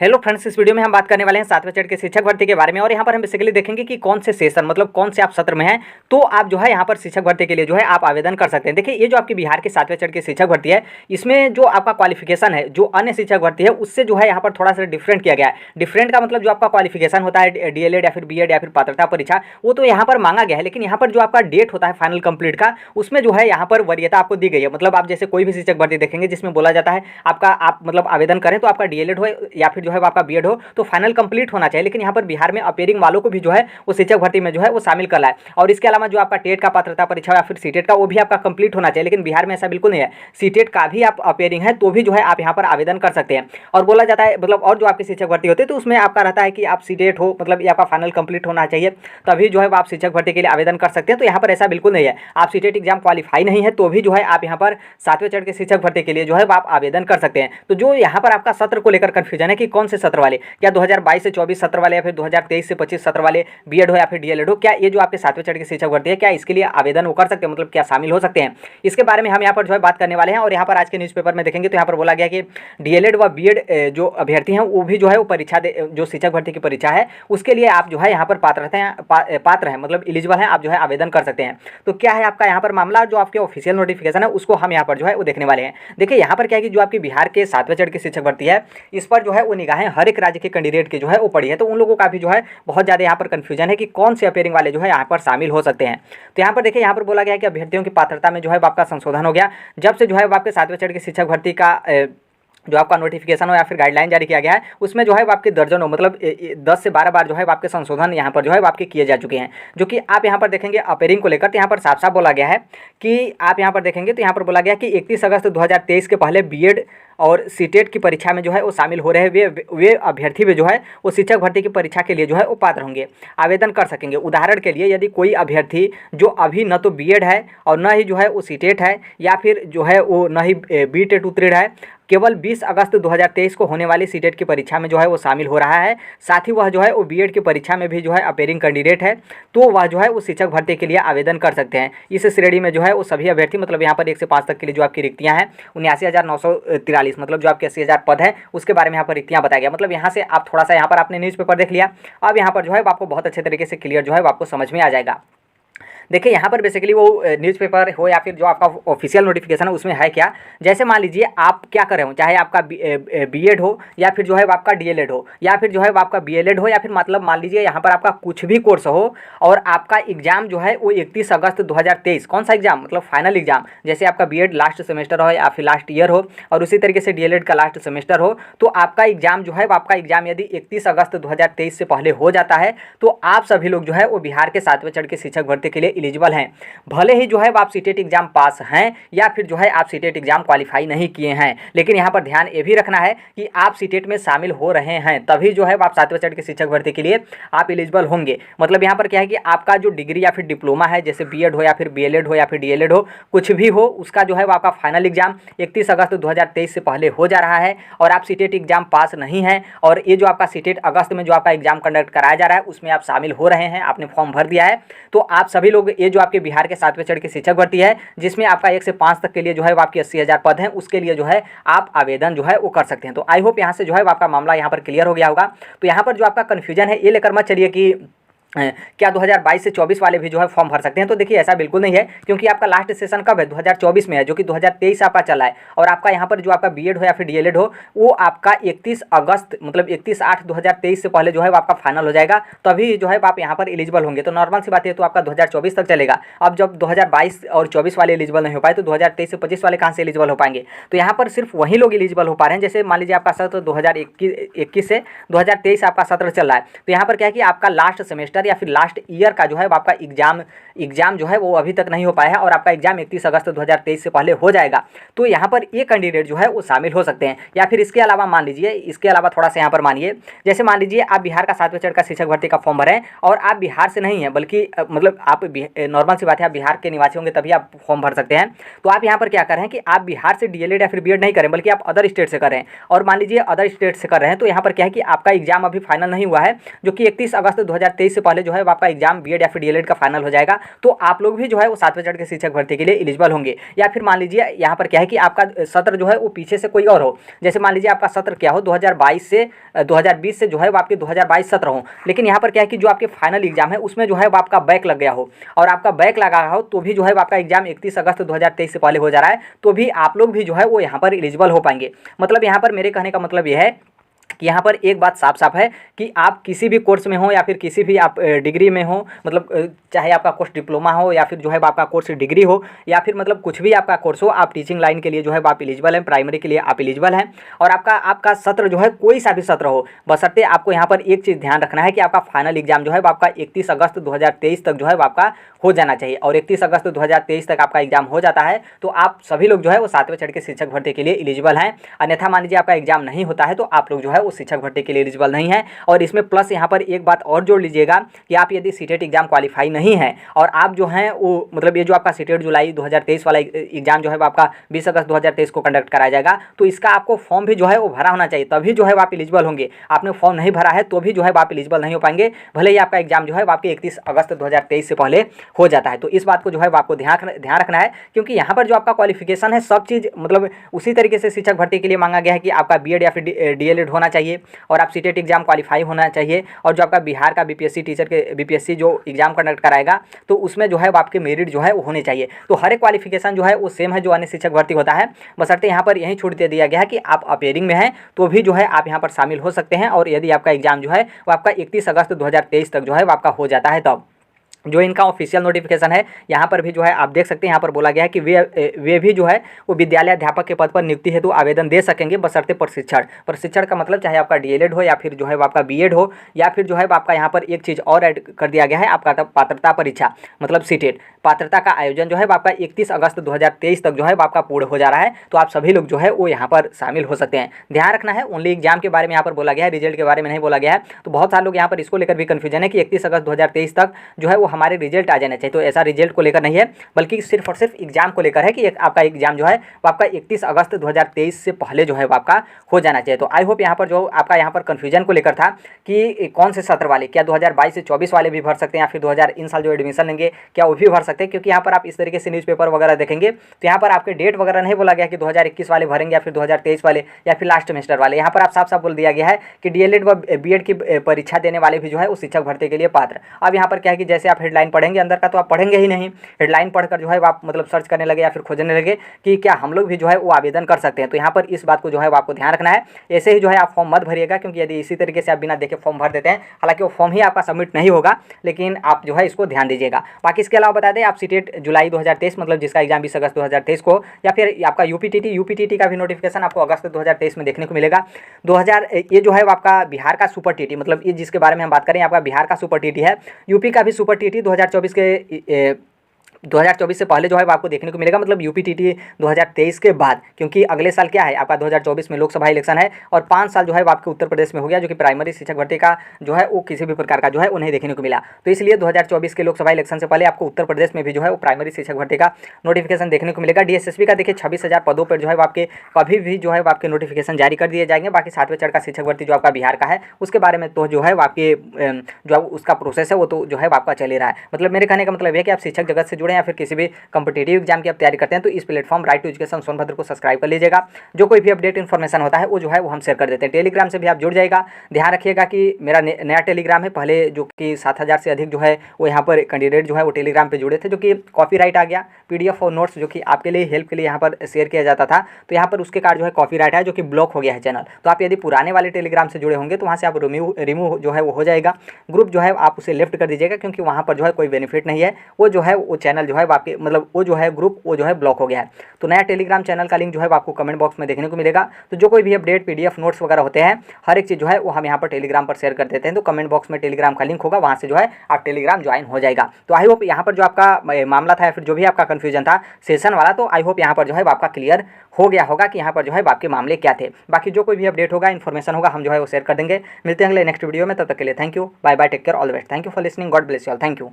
Hello friends, इस video में हम बात करने वाले हैं 7वें चरण के शिक्षक भर्ती के बारे में। और यहाँ पर हम बेसिकली देखेंगे कि कौन से सेशन मतलब कौन से आप सत्र में हैं, तो आप जो है यहाँ पर शिक्षक भर्ती के लिए जो है आप आवेदन कर सकते हैं। देखिए, ये जो आपकी बिहार के 7वें चरण की शिक्षक भर्ती है, इसमें जो आपका क्वालिफिकेशन है जो अन्य शिक्षक भर्ती है उससे जो है यहाँ पर थोड़ा सा डिफरेंट किया गया है। डिफरेंट का मतलब जो आपका क्वालिफिकेशन होता है डीएलएड या फिर बीएड या फिर पात्रता परीक्षा, वो तो यहाँ पर मांगा गया है, लेकिन यहाँ पर जो आपका डेट होता है फाइनल कंप्लीट का, उसमें जो है यहाँ पर वरीयता आपको दी गई है। मतलब आप जैसे कोई भी शिक्षक भर्ती देखेंगे जिसमें बोला जाता है आपका आप मतलब आवेदन करें तो आपका डीएलएड हो या फिर जो है आपका बीएड हो तो फाइनल कंप्लीट होना चाहिए। लेकिन यहाँ पर बिहार में अपेयरिंग वालों को भी जो है वो शिक्षक भर्ती में जो है वो शामिल कर रहा है। और इसके अलावा जो आपका टेट का पात्रता परीक्षा या फिर सीटेट का वो भी आपका कंप्लीट होना चाहिए, लेकिन बिहार में ऐसा बिल्कुल नहीं है। सीटेट का भी आप अपेयरिंग है तो भी जो है आप यहाँ पर आवेदन कर सकते हैं। और बोला जाता है मतलब और जो आपकी शिक्षक भर्ती होती है तो उसमें आपका रहता है कि आप सीटेट हो मतलब ये आपका फाइनल कंप्लीट होना चाहिए, तभी जो है आप शिक्षक भर्ती के लिए आवेदन कर सकते हैं। तो यहाँ पर ऐसा बिल्कुल नहीं है, आप सीटेट एग्जाम क्वालिफाई नहीं है तो भी जो है आप यहाँ पर 7वें चरण के शिक्षक भर्ती के लिए जो है आप आवेदन कर सकते हैं। तो जो यहाँ पर आपका सत्र को लेकर कंफ्यूजन है कि कौन से सत्र वाले, क्या 2022 से 24 सत्र वाले या फिर 2023 से 25 सत्र वाले बीएड हो या फिर डीएलएड हो, क्या ये जो आपके 7वें चरण की शिक्षक भर्ती है क्या इसके लिए आवेदन वो कर सकते हैं, मतलब क्या शामिल हो सकते हैं, इसके बारे में हम यहाँ पर जो है बात करने वाले हैं। और यहाँ पर आज के न्यूज़पेपर में देखेंगे तो यहाँ पर बोला गया कि डीएलएड व बीएड जो अभ्यर्थी हैं वो भी जो है वो परीक्षा जो शिक्षक भर्ती की परीक्षा है उसके लिए आप जो है यहाँ पर पात्र हैं मतलब एलिजिबल हैं, आप जो है आवेदन कर सकते हैं। तो क्या है आपका यहाँ पर मामला, जो आपके ऑफिशियल नोटिफिकेशन है उसको हम यहाँ पर जो है वो देखने वाले हैं। देखिए यहाँ पर क्या है कि जो आपकी बिहार के 7वें चरण की शिक्षक भर्ती है इस पर जो है वो निगाहें हर एक राज्य के कैंडिडेट की जो है वो पड़ी है। तो उन लोगों का भी जो है बहुत ज़्यादा यहाँ पर कन्फ्यूजन है कि कौन से अपेयरिंग वाले जो है यहाँ पर शामिल हो सकते हैं। तो यहाँ पर देखिए, यहाँ पर बोला गया है कि अभ्यर्थियों की पात्रता में जो है आपका संशोधन हो गया जब से जो है आपके 7वें चरण की शिक्षक भर्ती का जो आपका नोटिफिकेशन हो या फिर गाइडलाइन जारी किया गया है उसमें जो है आपके दर्जनों मतलब 10 से 12 बार जो है आपके संशोधन यहाँ पर जो है आपके किए जा चुके हैं। जो कि आप यहाँ पर देखेंगे अपेयरिंग को लेकर तो यहाँ पर साफ साफ बोला गया है कि आप यहाँ पर देखेंगे तो यहाँ पर बोला गया कि 31 अगस्त 2023 के पहले बीएड और सीटेट की परीक्षा में जो है वो शामिल हो रहे हैं वे अभ्यर्थी भी जो है वो शिक्षक भर्ती की परीक्षा के लिए जो है वो पात्र होंगे, आवेदन कर सकेंगे। उदाहरण के लिए यदि कोई अभ्यर्थी जो अभी न तो बीएड है और न ही जो है वो सीटेट है या फिर जो है वो न ही बीटेट उत्तीर्ण है, केवल 20 अगस्त 2023 को होने वाली सीटेट की परीक्षा में जो है वो शामिल हो रहा है, साथ ही वह जो है वो बीएड की परीक्षा में भी जो है अपेयरिंग कैंडिडेट है, तो वह जो है वो शिक्षक भर्ती के लिए आवेदन कर सकते हैं। इस श्रेणी में जो है वो सभी अभ्यर्थी मतलब यहाँ पर 1 से 5 तक के लिए जो आपकी रिक्तियाँ हैं 79,943 मतलब जो आपके 80,000 पद है उसके बारे में यहाँ पर रिक्तियाँ बताया गया। मतलब यहाँ से आप थोड़ा सा यहाँ पर आपने न्यूज़पेपर देख लिया, अब यहाँ पर जो है आपको बहुत अच्छे तरीके से क्लियर जो है आपको समझ में आ जाएगा। देखिए यहाँ पर बेसिकली वो न्यूज़पेपर हो या फिर जो आपका ऑफिशियल नोटिफिकेशन है उसमें है क्या, जैसे मान लीजिए आप क्या कर रहे हो, चाहे आपका बीएड हो या फिर जो है आपका डीएलएड हो या फिर जो है आपका बीएलएड हो या फिर मतलब मान लीजिए यहाँ पर आपका कुछ भी कोर्स हो और आपका एग्जाम जो है वो 31 अगस्त 2023, कौन सा एग्जाम मतलब फाइनल एग्जाम, जैसे आपका बीएड लास्ट सेमेस्टर हो या फिर लास्ट ईयर हो और उसी तरीके से डीएलएड का लास्ट सेमेस्टर हो, तो आपका एग्जाम जो है आपका एग्जाम यदि 31 अगस्त 2023 से पहले हो जाता है तो आप सभी लोग जो है वो बिहार के 7वें चरण के शिक्षक भर्ती के लिए एलिजिबल हैं। भले ही जो है आप सीटेट एग्जाम पास हैं या फिर जो है आप सीटेट एग्जाम क्वालिफाई नहीं किए हैं, लेकिन यहाँ पर ध्यान ये भी रखना है कि आप सीटेट में शामिल हो रहे हैं तभी जो है आप 7वें चरण के शिक्षक भर्ती के लिए आप एलिजिबल होंगे। मतलब यहाँ पर क्या है कि आपका जो डिग्री या फिर डिप्लोमा है, जैसे बीएड हो या फिर बीएलएड हो या फिर डीएलएड हो, कुछ भी हो, उसका जो है वो आपका फाइनल एग्जाम 31 अगस्त 2023 से पहले हो जा रहा है और आप सीटेट एग्जाम पास नहीं हैं और ये जो आपका सीटेट अगस्त में जो आपका एग्जाम कंडक्ट कराया जा रहा है उसमें आप शामिल हो रहे हैं, आपने फॉर्म भर दिया है, तो आप सभी लोग ये जो आपके बिहार के 7वें चरण की शिक्षक भर्ती है जिसमें आपका 1 से 5 तक के लिए जो है आपकी 80,000 पद हैं उसके लिए जो है आप आवेदन जो है वो कर सकते हैं। तो आई होप यहाँ से जो है आपका मामला यहाँ पर क्लियर हो गया होगा। तो यहाँ पर जो आपका कन्फ्यूजन है ये लेकर मत चलिए कि क्या 2022 से 24 वाले भी जो है फॉर्म भर सकते हैं, तो देखिए ऐसा बिल्कुल नहीं है, क्योंकि आपका लास्ट सेशन कब है 2024 में है, जो कि 2023 आपका चला है और आपका यहाँ पर जो आपका बीएड हो या फिर डीएलएड हो वो आपका 31 अगस्त मतलब 31/8/2023 से पहले जो है आपका फाइनल हो जाएगा, तभी जो है आप यहाँ पर एलिजिबल होंगे। तो नॉर्मल सी बात है तो आपका 2024 तक चलेगा। अब जब 2022 और 24 वाले एलिजिबल नहीं हो पाए तो 2023 से 25 वाले कहाँ से एलिजिबल हो पाएंगे। तो यहाँ पर सिर्फ वही लोग एलिजिबल हो पा रहे हैं, जैसे मान लीजिए आपका सत्र 2021 से 2023 आपका सत्र चल रहा है, तो यहाँ पर क्या है कि आपका लास्ट सेमेस्टर या फिर लास्ट ईयर का जो है आपका एग्जाम जो है वो अभी तक नहीं हो पाया है और आपका एग्जाम 31 अगस्त 2023 से पहले हो जाएगा, तो यहाँ पर ये कैंडिडेट जो है वो शामिल हो सकते हैं। या फिर इसके अलावा मान लीजिए, इसके अलावा थोड़ा सा यहाँ पर मानिए, जैसे मान लीजिए आप बिहार का 7वें चरण का शिक्षक भर्ती का फॉर्म भरें और आप बिहार से नहीं हैं, बल्कि मतलब आप नॉर्मल सी बात है आप बिहार के निवासी होंगे तभी आप फॉर्म भर सकते हैं। तो आप यहाँ पर क्या कर रहे हैं कि आप बिहार से डीएलएड या फिर बीएड नहीं करें, बल्कि आप अदर स्टेट से कर रहे हैं और मान लीजिए अदर स्टेट से कर रहे हैं, तो यहाँ पर क्या है कि आपका एग्जाम अभी फाइनल नहीं हुआ है, जो कि 31 अगस्त 2023 से पहले जो है आपका एग्जाम बीएड या फिर डीएलएड का फाइनल हो जाएगा, तो आप लोग भी जो है वो 7वें चरण के शिक्षक भर्ती के लिए एलिजिबल होंगे। या फिर मान लीजिए यहाँ पर क्या है कि आपका सत्र जो है वो पीछे से कोई और हो, जैसे मान लीजिए आपका सत्र क्या हो 2022 से 2020 से जो है वो आपके 2022 सत्र हो, लेकिन यहाँ पर क्या है कि जो आपके फाइनल एग्जाम है उसमें जो है वो आपका बैक लग गया हो, और आपका बैक लगा हो तो भी जो है वो आपका एग्जाम 31 अगस्त 2023 से पहले हो जा रहा है, तो भी आप लोग भी जो है वो यहाँ पर एलिजिबल हो पाएंगे। मतलब यहाँ पर मेरे कहने का मतलब यह है कि यहाँ पर एक बात साफ साफ है कि आप किसी भी कोर्स में हो या फिर किसी भी आप डिग्री में हो, मतलब चाहे आपका कोर्स डिप्लोमा हो या फिर जो है आपका कोर्स डिग्री हो या फिर मतलब कुछ भी आपका कोर्स हो, आप टीचिंग लाइन के लिए जो है आप एलिजिबल हैं, प्राइमरी के लिए आप एलिजिबल हैं। और आपका सत्र जो है कोई सा भी सत्र हो, बशर्ते आपको यहाँ पर एक चीज़ ध्यान रखना है कि आपका फाइनल एग्जाम जो है वो आपका 31 अगस्त 2023 तक जो है वो आपका हो जाना चाहिए। और 31 अगस्त 2023 तक आपका एग्जाम हो जाता है तो आप सभी लोग जो है वो 7वें चरण के शिक्षक भर्ती के लिए एलिजिबल हैं। अन्यथा मान लीजिए आपका एग्जाम नहीं होता है तो आप लोग जो है वो शिक्षक भर्ती के लिए एलिजिबल नहीं है। और इसमें प्लस यहाँ पर एक बात और जोड़ लीजिएगा कि आप यदि सीटेट एग्जाम क्वालिफाई नहीं है और आप जो हैं वो मतलब ये जो आपका सीटेट जुलाई 2023 वाला एग्जाम जो है वो आपका 20 अगस्त 2023 को कंडक्ट कराया जाएगा, तो इसका आपको फॉर्म भी जो है वो भरा होना चाहिए, तभी जो है आप एलिजिबल होंगे। आपने फॉर्म नहीं भरा है तो भी जो है आप एलिजिबल नहीं हो पाएंगे, भले ही आपका एग्जाम जो है आपके 31 अगस्त 2023 से पहले हो जाता है। तो इस बात को जो है आपको ध्यान रखना है, क्योंकि यहाँ पर जो आपका क्वालिफिकेशन है सब चीज़ मतलब उसी तरीके से शिक्षक भर्ती के लिए मांगा गया है कि आपका बीएड या फिर डीएलएड होना चाहिए और आप सीटेट एग्जाम क्वालिफाई होना चाहिए। और जो आपका बिहार का बीपीएससी टीचर के बीपीएससी जो एग्जाम कंडक्ट कराएगा तो उसमें जो है आपके मेरिट जो है वो होने चाहिए। तो हर एक क्वालिफिकेशन जो है वो सेम है जो अन्य शिक्षक भर्ती होता है, बशर्ते यहाँ पर यही छूट दे दिया गया है कि आप अपेयरिंग में हैं तो भी जो है आप यहाँ पर शामिल हो सकते हैं। और यदि आपका एग्जाम जो है वो आपका 31 अगस्त 2023 तक जो है वो आपका हो जाता है तब जो इनका ऑफिशियल नोटिफिकेशन है यहाँ पर भी जो है आप देख सकते हैं, यहाँ पर बोला गया है कि वे भी जो है वो विद्यालय अध्यापक के पद पर नियुक्ति हेतु आवेदन दे सकेंगे बशर्ते प्रशिक्षण का मतलब चाहे आपका डीएलएड हो या फिर जो है वो आपका बीएड हो या फिर जो है आपका यहाँ पर एक चीज़ और ऐड कर दिया गया है, आपका पात्रता परीक्षा मतलब सीटेट पात्रता का आयोजन जो है आपका 31 अगस्त 2023 तक जो है आपका पूर्ण हो जा रहा है। तो आप सभी लोग जो है वो यहाँ पर शामिल हो सकते हैं। ध्यान रखना है ओनली एग्जाम के बारे में यहाँ पर बोला गया है, रिजल्ट के बारे में नहीं बोला गया है। तो बहुत सारे लोग यहाँ पर इसको लेकर भी कन्फ्यूजन है कि 31 अगस्त 2023 तक जो है वो हमारे रिजल्ट आ जाना चाहिए, तो ऐसा रिजल्ट को लेकर नहीं है बल्कि सिर्फ और सिर्फ एग्जाम को लेकर है कि आपका एग्जाम जो है वो आपका 31 अगस्त 2023 से पहले जो है वो आपका हो जाना चाहिए। तो आई होप यहाँ पर जो आपका यहाँ पर कन्फ्यूजन को लेकर था कि कौन से सत्र वाले, क्या 2022 से 24 वाले भी भर सकते हैं या फिर 2000 इन साल जो एडमिशन लेंगे क्या वो भी भर सकते हैं, क्योंकि यहाँ पर आप इस तरीके से न्यूज़पेपर वगैरह देखेंगे तो यहाँ पर आपके डेट वगैरह नहीं बोला गया कि 2021 वाले भरेंगे या फिर 2023 वाले या फिर लास्ट सेमेस्टर वाले। यहाँ पर आप साफ साफ बोल दिया गया है कि डीएलएड व बीएड की परीक्षा देने वाले भी जो है वो शिक्षक भर्ती के लिए पात्र। अब यहाँ पर क्या है कि जैसे आप हेडलाइन पढ़ेंगे अंदर का तो आप पढ़ेंगे ही नहीं, हेडलाइन पढ़कर जो है आप मतलब सर्च करने लगे या फिर खोजने लगे कि क्या हम लोग भी जो है वो आवेदन कर सकते हैं। तो यहाँ पर इस बात को जो है आपको ध्यान रखना है। ऐसे ही जो है आप फॉर्म मत भरिएगा, क्योंकि यदि इसी तरीके से आप बिना देखे फॉर्म भर देते हैं, हालांकि वो फॉर्म ही आपका सबमिट नहीं होगा, लेकिन आप जो है इसको ध्यान दीजिएगा। बाकी इसके अलावा बता दें आप सीटेट जुलाई 2023 मतलब जिसका एग्जाम 20 अगस्त 2023 को, या फिर आपका यूपीटीटी का भी नोटिफिकेशन आपको अगस्त 2023 में देखने को मिलेगा। 2000 ये जो है आपका बिहार का सुपर टीटी मतलब ये जिसके बारे में हम बात करें आपका बिहार का सुपर टीटी है, यूपी का भी सुपर टीटी 2024 के 2024 से पहले जो है आपको देखने को मिलेगा, मतलब यूपीटीटी 2023 के बाद, क्योंकि अगले साल क्या है आपका 2024 में लोकसभा इलेक्शन है और 5 साल जो है आपके उत्तर प्रदेश में हो गया, जो कि प्राइमरी शिक्षक भर्ती का जो है वो किसी भी प्रकार का जो है उन्हें देखने को मिला। तो इसलिए 2024 के लोकसभा इलेक्शन से पहले आपको उत्तर प्रदेश में भी जो है वो प्राइमरी शिक्षक भर्ती का नोटिफिकेशन देखने को मिलेगा। डीएसएसबी का देखिए 26,000 पदों पर जो है आपके कभी भी जो है आपके नोटिफिकेशन जारी कर दिए जाएंगे। बाकी 7वें चरण का शिक्षक भर्ती जो आपका बिहार का है उसके बारे में तो जो है आपके जो उसका प्रोसेस है वो तो जो है आपका चल ही रहा है। मतलब मेरे कहने का मतलब है कि आप शिक्षक जगत से जुड़े या फिर किसी भी कॉम्पिटिटिव एग्जाम की आप तैयारी करते हैं तो इस platform right to education Sonbhadra को सब्सक्राइब कर लीजिएगा। जो कोई भी अपडेट इन्फॉर्मेशन होता है वो जो है वो हम शेयर कर देते हैं। टेलीग्राम से भी आप जुड़ जाएगा। ध्यान रखिएगा कि मेरा नया टेलीग्राम है, पहले जो कि 7,000 से अधिक जो है वो यहाँ पर कैंडिडेट जो है वो टेलीग्राम पे जुड़े थे, जो कि कॉपीराइट आ गया, पीडीएफ और नोट्स जो कि आपके लिए हेल्प के लिए यहाँ पर शेयर किया जाता था, तो यहाँ पर उसके कार्ड जो है कॉपीराइट है जो कि ब्लॉक हो गया है चैनल। तो आप यदि पुराने वाले टेलीग्राम से जुड़े होंगे तो वहाँ से आप रिमूव जो है वो हो जाएगा। ग्रुप जो है आप उसे लेफ्ट कर दीजिएगा, क्योंकि वहाँ पर जो है कोई बेनिफिट नहीं है, वो जो है वो चैनल जो है आपके मतलब वो जो है ग्रुप वो जो है ब्लॉक हो गया है। तो नया टेलीग्राम चैनल का लिंक जो है आपको कमेंट बॉक्स में देखने को मिलेगा। तो जो कोई भी अपडेट पीडीएफ नोट्स वगैरह होते हैं हर एक चीज़ जो है वो हम यहाँ पर टेलीग्राम पर शेयर कर देते हैं। तो कमेंट बॉक्स में टेलीग्राम का लिंक होगा, वहाँ से जो है आप टेलीग्राम ज्वाइन हो जाएगा। तो आई होप यहाँ पर जो आपका मामला था या फिर जो भी आपका कन्फ्यूजन था सेशन वाला, तो आई होप यहाँ पर जो है आपका क्लियर हो गया होगा कि यहाँ पर जो है आपके मामले क्या थे। बाकी जो कोई भी अपडेट होगा इन्फॉर्मेशन होगा हम जो है वो शेयर कर देंगे। मिलते हैं अगले नेक्स्ट वीडियो में, तब तक के लिए thank you, bye bye, take care, all the best. Thank you for listening, God bless you all, thank you.